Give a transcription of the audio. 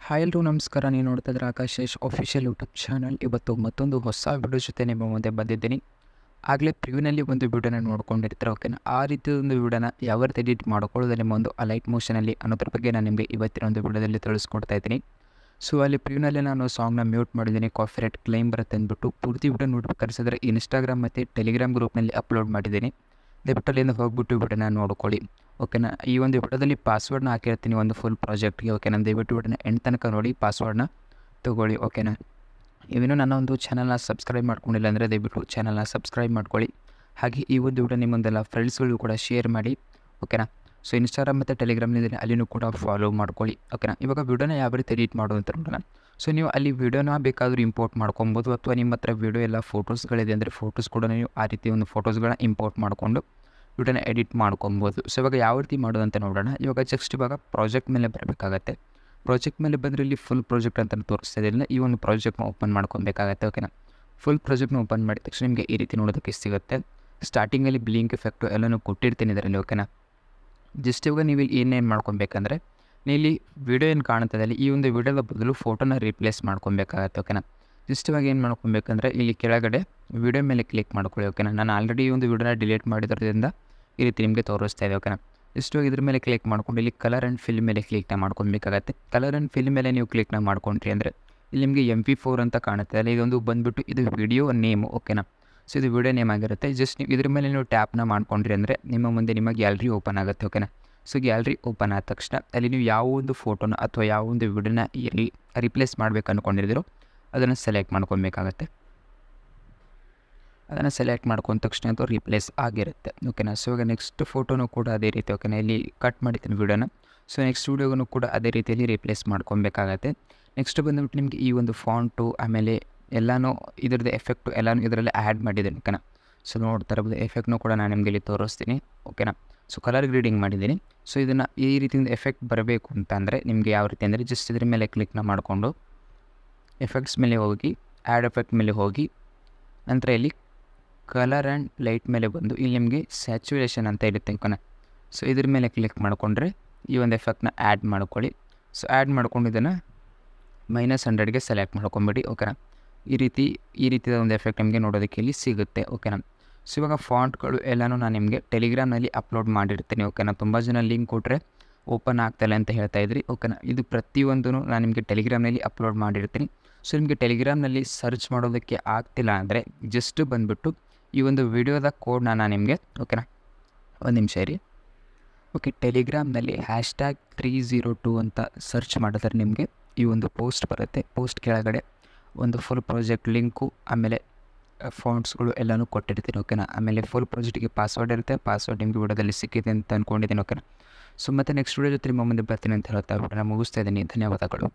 Hi ಎಲ್ರೂ ನಮಸ್ಕಾರ. ನೀವು ನೋಡ್ತಾ ಇದ್ರೆ ಆಕಾಶೇಶ್ ಅಫಿಷಿಯಲ್ ಯೂಟ್ಯೂಬ್ ಚಾನಲ್. ಇವತ್ತು ಮತ್ತೊಂದು ಹೊಸ ವಿಡಿಯೋ ಜೊತೆ ನಿಮ್ಮ ಮುಂದೆ ಬಂದಿದ್ದೀನಿ. ಆಗಲೇ ಪ್ರಿವ್ಯೂನಲ್ಲಿ ಒಂದು ವಿಡಿಯೋನ ನೋಡ್ಕೊಂಡಿರ್ತಾರೆ, ಓಕೆನಾ. ಆ ರೀತಿ ಒಂದು ವಿಡಿಯೋನ ಯಾವ ರೀತಿ ಎಡಿಟ್ ಮಾಡ್ಕೊಳ್ಳೋದು ನಿಮ್ಮ ಒಂದು ಅಲೈಟ್ ಮೋಷನಲ್ಲಿ ಅನ್ನೋದ್ರ ಬಗ್ಗೆ ನಾನು ನಿಮಗೆ ಇವತ್ತಿನ ಒಂದು ವಿಡಿಯೋದಲ್ಲಿ ತಿಳಿಸ್ಕೊಡ್ತಾ ಇದ್ದೀನಿ. ಸೊ ಅಲ್ಲಿ ಪ್ರಿವ್ಯೂನಲ್ಲಿ ನಾನು ಸಾಂಗ್ನ ಮ್ಯೂಟ್ ಮಾಡಿದ್ದೀನಿ, ಕಾಪಿರೈಟ್ ಕ್ಲೈಮ್ ಬರುತ್ತೆ ಅಂದ್ಬಿಟ್ಟು. ಪೂರ್ತಿ ವಿಡಿಯೋ ನೋಡ್ಬೇಕಾದ್ರೆ ಇನ್ಸ್ಟಾಗ್ರಾಮ್ ಮತ್ತು ಟೆಲಿಗ್ರಾಮ್ ಗ್ರೂಪ್ನಲ್ಲಿ ಅಪ್ಲೋಡ್ ಮಾಡಿದ್ದೀನಿ. ದಯವಿಟ್ಟು ಅಲ್ಲಿಂದ ಹೋಗ್ಬಿಟ್ಟು ವಿಡಿಯೋನ ನೋಡ್ಕೊಳ್ಳಿ, ಓಕೆನಾ. ಈ ಒಂದು ವಿಡಿಯೋದಲ್ಲಿ ಪಾಸ್ವರ್ಡ್ನ ಹಾಕಿರ್ತೀನಿ ಒಂದು ಫುಲ್ ಪ್ರಾಜೆಕ್ಟ್ಗೆ, ಓಕೆನಾ. ದಯವಿಟ್ಟು ವಿಡಿಯೋನ ಎಂಡ್ ತನಕ ನೋಡಿ, ಪಾಸ್ವರ್ಡ್ನ ತೊಗೊಳ್ಳಿ, ಓಕೆನಾ. ಇವೇನು ನನ್ನ ಒಂದು ಚಾನಲ್ನ ಸಬ್ಸ್ಕ್ರೈಬ್ ಮಾಡ್ಕೊಂಡಿಲ್ಲ ಅಂದರೆ ದಯವಿಟ್ಟು ಚಾನಲ್ನ ಸಬ್ಸ್ಕ್ರೈಬ್ ಮಾಡ್ಕೊಳ್ಳಿ. ಹಾಗೆ ಈ ಒಂದು ವಿಡಿಯೋ ನಿಮ್ಮೊಂದೆಲ್ಲ ಫ್ರೆಂಡ್ಸ್ಗಳು ಕೂಡ ಶೇರ್ ಮಾಡಿ, ಓಕೆನಾ. ಸೊ ಇನ್ಸ್ಟಾಗ್ರಾಮ್ ಮತ್ತು ಟೆಲಿಗ್ರಾಮ್ನಿಂದ ಅಲ್ಲಿನೂ ಕೂಡ ಫಾಲೋ ಮಾಡ್ಕೊಳ್ಳಿ, ಓಕೆನಾ. ಇವಾಗ ವಿಡಿಯೋನ ಯಾವ ರೀತಿ ಎಡಿಟ್ ಮಾಡೋದು ಅಂತ ನೋಡೋಣ. ಸೊ ನೀವು ಅಲ್ಲಿ ವಿಡಿಯೋನ ಬೇಕಾದರೂ ಇಂಪೋರ್ಟ್ ಮಾಡ್ಕೊಬೋದು, ಅಥವಾ ನಿಮ್ಮ ಹತ್ರ ವಿಡಿಯೋ ಎಲ್ಲ ಫೋಟೋಸ್ಗಳಿದೆ ಅಂದರೆ ಫೋಟೋಸ್ ಕೂಡ ನೀವು ಆ ರೀತಿ ಒಂದು ಫೋಟೋಸ್ಗಳನ್ನ ಇಂಪೋರ್ಟ್ ಮಾಡಿಕೊಂಡು ವಿಡಿಯೋನ ಎಡಿಟ್ ಮಾಡ್ಕೊಬೋದು. ಸೊ ಇವಾಗ ಯಾವ ರೀತಿ ಮಾಡೋದು ಅಂತ ನೋಡೋಣ. ಇವಾಗ ಪ್ರಾಜೆಕ್ಟ್ ಮೇಲೆ ಬರಬೇಕಾಗತ್ತೆ. ಪ್ರಾಜೆಕ್ಟ್ ಮೇಲೆ ಬಂದರೆ ಇಲ್ಲಿ ಫುಲ್ ಪ್ರಾಜೆಕ್ಟ್ ಅಂತ ತೋರಿಸ್ತಾ ಇದ್ದಿಲ್ಲ. ಈ ಒಂದು ಪ್ರಾಜೆಕ್ಟ್ನ ಓಪನ್ ಮಾಡ್ಕೊಬೇಕಾಗತ್ತೆ, ಓಕೆನಾ. ಫುಲ್ ಪ್ರಾಜೆಕ್ಟ್ನ ಓಪನ್ ಮಾಡಿದ ತಕ್ಷಣ ನಿಮಗೆ ಈ ರೀತಿ ನೋಡೋದಕ್ಕೆ ಸಿಗುತ್ತೆ. ಸ್ಟಾರ್ಟಿಂಗಲ್ಲಿ ಬ್ಲಿಂಕ್ ಎಫೆಕ್ಟು ಎಲ್ಲನೂ ಕೊಟ್ಟಿರ್ತೀನಿ ಇದರಲ್ಲಿ, ಓಕೆನಾ. ಜಸ್ಟ್ ಇವಾಗ ನೀವು ಇಲ್ಲಿ ಏನೇನು ಮಾಡ್ಕೊಬೇಕಂದ್ರೆ, ನೀವು ಇಲ್ಲಿ ವಿಡಿಯೋ ಏನು ಕಾಣ್ತದೆ ಈ ಒಂದು ವಿಡಿಯೋದ ಬದಲು ಫೋಟೋನ ರೀಪ್ಲೇಸ್ ಮಾಡ್ಕೊಬೇಕಾಗತ್ತೆ, ಓಕೆನಾ. ಜಸ್ಟ್ ಇವಾಗ ಏನು ಮಾಡ್ಕೊಬೇಕಂದ್ರೆ ಇಲ್ಲಿ ಕೆಳಗಡೆ ವಿಡಿಯೋ ಮೇಲೆ ಕ್ಲಿಕ್ ಮಾಡ್ಕೊಳ್ಳಿ, ಓಕೆನಾ. ನಾನು ಆಲ್ರೆಡಿ ಈ ಒಂದು ವಿಡಿಯೋನ ಡಿಲೀಟ್ ಮಾಡಿದ್ರಿಂದ ಈ ರೀತಿ ನಿಮಗೆ ತೋರಿಸ್ತಾ ಇದೆ, ಓಕೆನಾ. ಇಷ್ಟು ಇದ್ರ ಮೇಲೆ ಕ್ಲಿಕ್ ಮಾಡ್ಕೊಂಡು ಇಲ್ಲಿ ಕಲರ್ ಆ್ಯಂಡ್ ಫಿಲ್ ಮೇಲೆ ಕ್ಲಿಕ್ನ ಮಾಡ್ಕೊಬೇಕಾಗತ್ತೆ. ಕಲರ್ ಆ್ಯಂಡ್ ಫಿಲ್ ಮೇಲೆ ನೀವು ಕ್ಲಿಕ್ನ ಮಾಡ್ಕೊಂಡ್ರಿ ಅಂದರೆ ಇಲ್ಲಿ ನಿಮಗೆ MP4 ಅಂತ ಕಾಣುತ್ತೆ. ಅಲ್ಲಿ ಇದೊಂದು ಬಂದುಬಿಟ್ಟು ಇದು ವಿಡಿಯೋ ನೇಮು, ಓಕೆನಾ. ಸೊ ಇದು ವಿಡಿಯೋ ನೇಮ್ ಆಗಿರುತ್ತೆ. ಜಸ್ಟ್ ನೀವು ಇದ್ರ ಮೇಲೆ ನೀವು ಟ್ಯಾಪ್ನ ಮಾಡ್ಕೊಂಡ್ರಿ ಅಂದರೆ ನಿಮ್ಮ ಮುಂದೆ ನಿಮ್ಮ ಗ್ಯಾಲರಿ ಓಪನ್ ಆಗುತ್ತೆ, ಓಕೆನಾ. ಸೊ ಗ್ಯಾಲರಿ ಓಪನ್ ಆದ ತಕ್ಷಣ ಅಲ್ಲಿ ನೀವು ಯಾವ ಒಂದು ಫೋಟೋನ ಅಥವಾ ಯಾವ ಒಂದು ವಿಡಿಯೋನ ರಿಪ್ಲೇಸ್ ಮಾಡಬೇಕು ಅಂದ್ಕೊಂಡಿದ್ದೀರೋ ಅದನ್ನು ಸೆಲೆಕ್ಟ್ ಮಾಡ್ಕೊಬೇಕಾಗತ್ತೆ. ಅದನ್ನು ಸೆಲೆಕ್ಟ್ ಮಾಡ್ಕೊಂಡ ತಕ್ಷಣ ಅದು ರಿಪ್ಲೇಸ್ ಆಗಿರುತ್ತೆ, ಓಕೆನಾ. ಸೊ ಇವಾಗ ನೆಕ್ಸ್ಟ್ ಫೋಟೋನು ಕೂಡ ಅದೇ ರೀತಿ, ಓಕೆನಾ. ಇಲ್ಲಿ ಕಟ್ ಮಾಡಿದ್ದೀನಿ ವಿಡಿಯೋನ. ಸೊ ನೆಕ್ಸ್ಟ್ ವಿಡಿಯೋಗೂ ಕೂಡ ಅದೇ ರೀತಿಯಲ್ಲಿ ರಿಪ್ಲೇಸ್ ಮಾಡ್ಕೊಬೇಕಾಗತ್ತೆ. ನೆಕ್ಸ್ಟ್ ಬಂದುಬಿಟ್ಟು ನಿಮಗೆ ಈ ಒಂದು ಫಾಂಟು ಆಮೇಲೆ ಎಲ್ಲನೂ ಇದ್ರದ್ದು ಎಫೆಕ್ಟು ಎಲ್ಲನೂ ಇದರಲ್ಲಿ ಆ್ಯಡ್ ಮಾಡಿದ್ದೀನಿ, ಓಕೆನಾ. ಸೊ ನೋಡ್ತಾ ಇರ್ಬೋದು ಎಫೆಕ್ಟ್ನೂ ಕೂಡ ನಾನು ನಿಮಗೆ ಇಲ್ಲಿ ತೋರಿಸ್ತೀನಿ, ಓಕೆನಾ. ಸೊ ಕಲರ್ ಗ್ರೇಡಿಂಗ್ ಮಾಡಿದ್ದೀನಿ. ಸೊ ಇದನ್ನು ಈ ರೀತಿಯಿಂದ ಎಫೆಕ್ಟ್ ಬರಬೇಕು ಅಂತ ಅಂದರೆ ನಿಮಗೆ ಯಾವ ರೀತಿ ಅಂದರೆ ಜಸ್ಟ್ ಇದ್ರ ಮೇಲೆ ಕ್ಲಿಕ್ನ ಮಾಡಿಕೊಂಡು ಎಫೆಕ್ಟ್ಸ್ ಮೇಲೆ ಹೋಗಿ ಆ್ಯಡ್ ಎಫೆಕ್ಟ್ ಮೇಲೆ ಹೋಗಿ ನಂತರ ಇಲ್ಲಿ ಕಲರ್ ಆ್ಯಂಡ್ ಲೈಟ್ ಮೇಲೆ ಬಂದು ಇಲ್ಲಿ ನಿಮಗೆ ಸ್ಯಾಚುರೇಷನ್ ಅಂತ ಇರುತ್ತೆ, ಓಕೆನಾ. ಸೊ ಇದ್ರ ಮೇಲೆ ಕ್ಲಿಕ್ ಮಾಡಿಕೊಂಡ್ರೆ ಈ ಒಂದು ಎಫೆಕ್ಟ್ನ ಆ್ಯಡ್ ಮಾಡ್ಕೊಳ್ಳಿ. ಸೊ ಆ್ಯಡ್ ಮಾಡ್ಕೊಂಡು ಇದನ್ನು -100ಗೆ ಸೆಲೆಕ್ಟ್ ಮಾಡ್ಕೊಂಬಿಡಿ, ಓಕೆನಾ. ಈ ರೀತಿಯ ಒಂದು ಎಫೆಕ್ಟ್ ನಿಮಗೆ ನೋಡೋದಕ್ಕೆ ಇಲ್ಲಿ ಸಿಗುತ್ತೆ, ಓಕೆನಾ. ಸೊ ಇವಾಗ ಫಾಂಟ್ಗಳು ಎಲ್ಲನೂ ನಾನು ನಿಮಗೆ ಟೆಲಿಗ್ರಾಮ್ನಲ್ಲಿ ಅಪ್ಲೋಡ್ ಮಾಡಿರ್ತೀನಿ, ಓಕೆನಾ. ತುಂಬ ಜನ ಲಿಂಕ್ ಕೊಟ್ಟರೆ ಓಪನ್ ಆಗ್ತಾಯಿಲ್ಲ ಅಂತ ಹೇಳ್ತಾಯಿದ್ರಿ, ಓಕೆನಾ. ಇದು ಪ್ರತಿಯೊಂದೂ ನಾನು ನಿಮಗೆ ಟೆಲಿಗ್ರಾಮ್ನಲ್ಲಿ ಅಪ್ಲೋಡ್ ಮಾಡಿರ್ತೀನಿ. ಸೊ ನಿಮಗೆ ಟೆಲಿಗ್ರಾಮ್ನಲ್ಲಿ ಸರ್ಚ್ ಮಾಡೋದಕ್ಕೆ ಆಗ್ತಿಲ್ಲ ಅಂದರೆ ಜಸ್ಟ್ ಬಂದುಬಿಟ್ಟು ಈ ಒಂದು ವಿಡಿಯೋದ ಕೋಡ್ನ ನಾನು ನಿಮಗೆ, ಓಕೆನಾ, ಒಂದು ನಿಮಿಷ ಇರಿ. ಓಕೆ, ಟೆಲಿಗ್ರಾಮ್ನಲ್ಲಿ #302 ಅಂತ ಸರ್ಚ್ ಮಾಡಿದ್ರೆ ನಿಮಗೆ ಈ ಒಂದು ಪೋಸ್ಟ್ ಬರುತ್ತೆ. ಪೋಸ್ಟ್ ಕೆಳಗಡೆ ಒಂದು ಫುಲ್ ಪ್ರಾಜೆಕ್ಟ್ ಲಿಂಕು ಆಮೇಲೆ ಫಾಂಟ್ಸ್ಗಳು ಎಲ್ಲನೂ ಕೊಟ್ಟಿರ್ತೀನಿ, ಓಕೆನಾ. ಆಮೇಲೆ ಫುಲ್ ಪ್ರಾಜೆಕ್ಟಿಗೆ ಪಾಸ್ವರ್ಡ್ ಇರುತ್ತೆ. ಪಾಸ್ವರ್ಡ್ ನಿಮಗೆ ವಿಡಿಯೋದಲ್ಲಿ ಸಿಕ್ಕಿದೆ ಅಂತ ಅಂದ್ಕೊಂಡಿದ್ದೀನಿ, ಓಕೆನಾ. ಸೊ ಮತ್ತೆ ನೆಕ್ಸ್ಟ್ ವಿಡಿಯೋ ಜೊತೆ ನಿಮ್ಮ ಮುಂದೆ ಬರ್ತೀನಿ ಅಂತ ಹೇಳ್ತಾ ವಿಡಿಯೋನ ಮುಗಿಸ್ತಾ ಇದ್ದೀನಿ. ಧನ್ಯವಾದಗಳು.